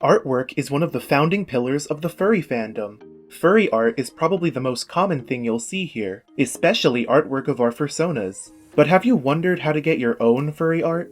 Artwork is one of the founding pillars of the furry fandom. Furry art is probably the most common thing you'll see here, especially artwork of our fursonas. But have you wondered how to get your own furry art?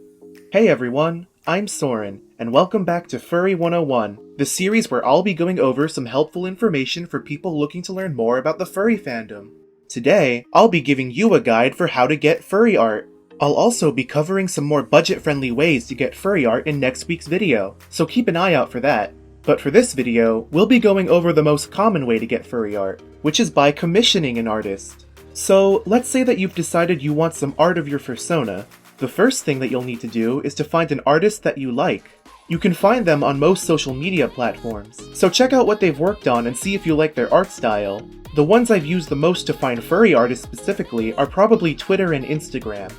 Hey everyone, I'm Soren, and welcome back to Furry 101, the series where I'll be going over some helpful information for people looking to learn more about the furry fandom. Today, I'll be giving you a guide for how to get furry art. I'll also be covering some more budget-friendly ways to get furry art in next week's video, so keep an eye out for that. But for this video, we'll be going over the most common way to get furry art, which is by commissioning an artist. So, let's say that you've decided you want some art of your fursona. The first thing that you'll need to do is to find an artist that you like. You can find them on most social media platforms, so check out what they've worked on and see if you like their art style. The ones I've used the most to find furry artists specifically are probably Twitter and Instagram.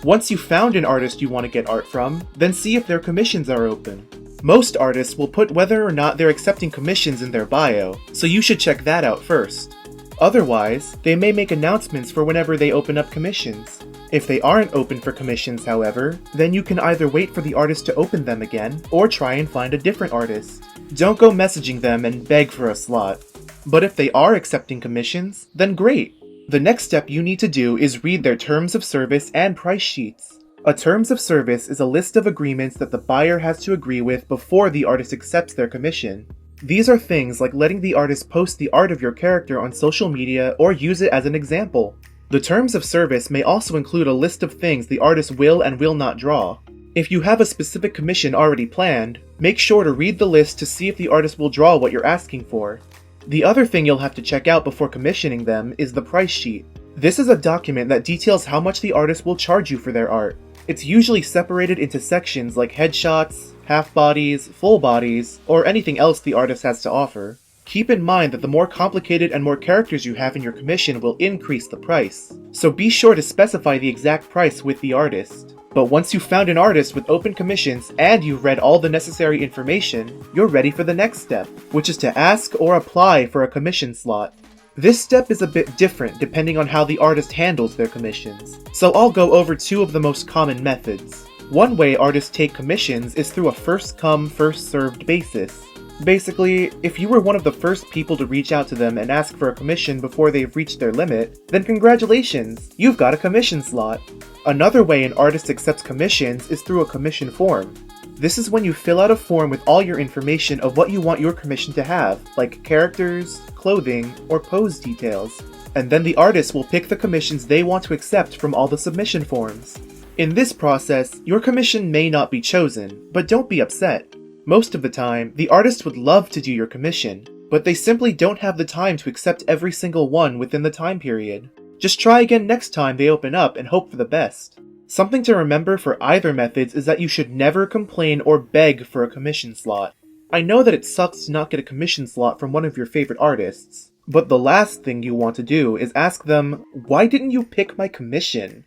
Once you've found an artist you want to get art from, then see if their commissions are open. Most artists will put whether or not they're accepting commissions in their bio, so you should check that out first. Otherwise, they may make announcements for whenever they open up commissions. If they aren't open for commissions, however, then you can either wait for the artist to open them again, or try and find a different artist. Don't go messaging them and beg for a slot. But if they are accepting commissions, then great! The next step you need to do is read their terms of service and price sheets. A terms of service is a list of agreements that the buyer has to agree with before the artist accepts their commission. These are things like letting the artist post the art of your character on social media or use it as an example. The terms of service may also include a list of things the artist will and will not draw. If you have a specific commission already planned, make sure to read the list to see if the artist will draw what you're asking for. The other thing you'll have to check out before commissioning them is the price sheet. This is a document that details how much the artist will charge you for their art. It's usually separated into sections like headshots, half bodies, full bodies, or anything else the artist has to offer. Keep in mind that the more complicated and more characters you have in your commission will increase the price, so be sure to specify the exact price with the artist. But once you've found an artist with open commissions and you've read all the necessary information, you're ready for the next step, which is to ask or apply for a commission slot. This step is a bit different depending on how the artist handles their commissions, so I'll go over two of the most common methods. One way artists take commissions is through a first-come, first-served basis. Basically, if you were one of the first people to reach out to them and ask for a commission before they've reached their limit, then congratulations, you've got a commission slot. Another way an artist accepts commissions is through a commission form. This is when you fill out a form with all your information of what you want your commission to have, like characters, clothing, or pose details. And then the artist will pick the commissions they want to accept from all the submission forms. In this process, your commission may not be chosen, but don't be upset. Most of the time, the artist would love to do your commission, but they simply don't have the time to accept every single one within the time period. Just try again next time they open up and hope for the best. Something to remember for either methods is that you should never complain or beg for a commission slot. I know that it sucks to not get a commission slot from one of your favorite artists, but the last thing you want to do is ask them, "Why didn't you pick my commission?"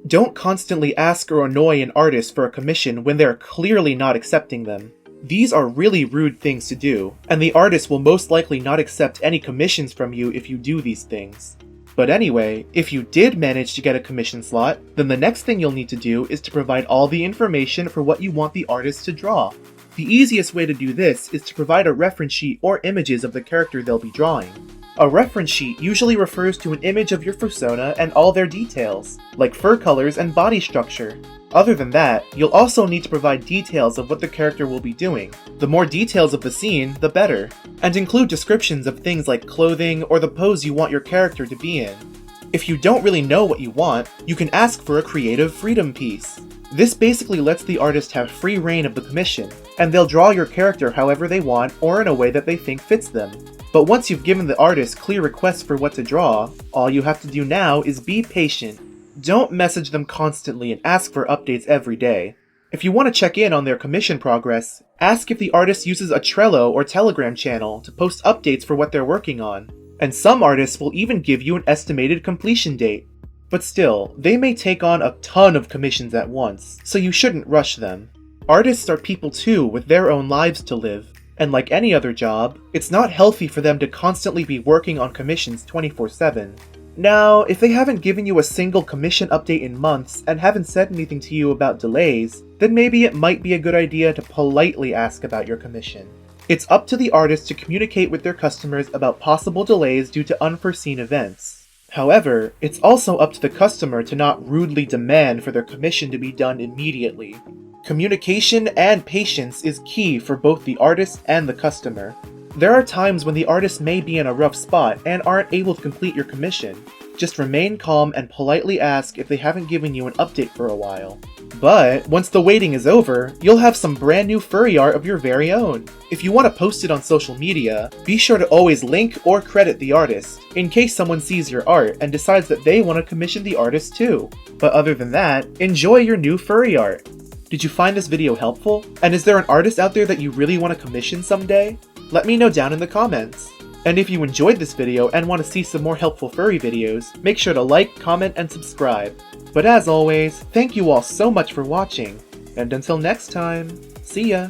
Don't constantly ask or annoy an artist for a commission when they're clearly not accepting them. These are really rude things to do, and the artist will most likely not accept any commissions from you if you do these things. But anyway, if you did manage to get a commission slot, then the next thing you'll need to do is to provide all the information for what you want the artist to draw. The easiest way to do this is to provide a reference sheet or images of the character they'll be drawing. A reference sheet usually refers to an image of your fursona and all their details, like fur colors and body structure. Other than that, you'll also need to provide details of what the character will be doing. The more details of the scene, the better. And include descriptions of things like clothing or the pose you want your character to be in. If you don't really know what you want, you can ask for a creative freedom piece. This basically lets the artist have free reign of the commission, and they'll draw your character however they want or in a way that they think fits them. But once you've given the artist clear requests for what to draw, all you have to do now is be patient. Don't message them constantly and ask for updates every day. If you want to check in on their commission progress, ask if the artist uses a Trello or Telegram channel to post updates for what they're working on. And some artists will even give you an estimated completion date. But still, they may take on a ton of commissions at once, so you shouldn't rush them. Artists are people too with their own lives to live, and like any other job, it's not healthy for them to constantly be working on commissions 24/7. Now, if they haven't given you a single commission update in months and haven't said anything to you about delays, then maybe it might be a good idea to politely ask about your commission. It's up to the artist to communicate with their customers about possible delays due to unforeseen events. However, it's also up to the customer to not rudely demand for their commission to be done immediately. Communication and patience is key for both the artist and the customer. There are times when the artist may be in a rough spot and aren't able to complete your commission. Just remain calm and politely ask if they haven't given you an update for a while. But once the waiting is over, you'll have some brand new furry art of your very own. If you want to post it on social media, be sure to always link or credit the artist, in case someone sees your art and decides that they want to commission the artist too. But other than that, enjoy your new furry art. Did you find this video helpful? And is there an artist out there that you really want to commission someday? Let me know down in the comments. And if you enjoyed this video and want to see some more helpful furry videos, make sure to like, comment, and subscribe. But as always, thank you all so much for watching, and until next time, see ya!